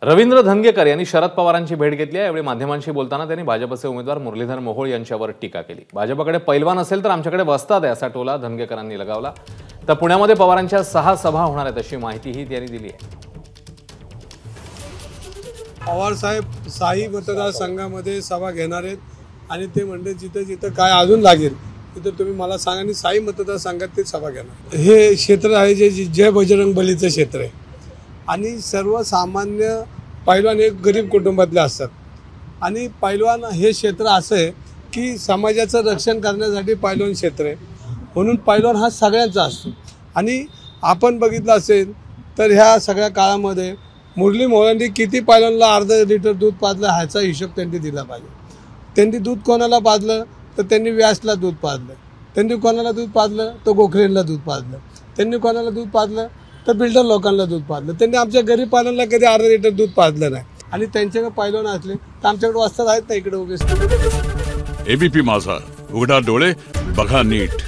रवींद्र धंगेकर यांनी शरद पवारांची भेट घेतली आहे। यावेळी माध्यमांशी बोलताना त्यांनी भाजपचे उमेदवार मुरलीधर मोहोळ यांच्यावर टीका केली। भाजपकडे पैलवान असेल तर आमच्याकडे वस्ताद आहे असा टोला धंगेकरांनी लगावला। तर पुण्यामध्ये पवारांच्या 6 सभा होणार आहेत अशी माहितीही त्यांनी दिली आहे। पवार साहेब 6 मतदारसंघामध्ये सभा घेणार आहेत आणि ते म्हणजे जिथे काय अजून लागेल तिथे तुम्ही मला सांगा आणि 6 मतदारसंघात ते सभा घेणार। हे क्षेत्र आहे जे जय बजरंग बलीचं क्षेत्र आहे आणि सर्वसामान्य पैलवान एक गरीब कुटुंबातले असतात आणि पैलवान हे क्षेत्र असं आहे की समाजाचं रक्षण करण्यासाठी पैलवान क्षेत्र आहे, म्हणून पैलवान हा सगळ्यांचा असतो। आणि आपण बघितलं असेल तर ह्या सगळ्या काळामध्ये मुरली मोहोळांनी किती पैलवानला अर्धा लिटर दूध पाजलं ह्याचा हिशोब त्यांनी दिला पाहिजे। त्यांनी दूध कोणाला पाजलं तर त्यांनी व्यासला दूध पाजलं, त्यांनी कोणाला दूध पाजलं तर गोखलेंना दूध पाजलं, त्यांनी कोणाला दूध पाजलं तर बिल्डर लोकांना दूध पाजलं, त्यांनी आमच्या गरीब पैलवानला कधी अर्धा लिटर दूध पाजलं नाही। आणि त्यांच्याकडे पैलवान असले तर आमच्याकडे वस्ताद आहेत ना इकडे उभे। एबीपी माझा, उघडा डोळे बघा नीट।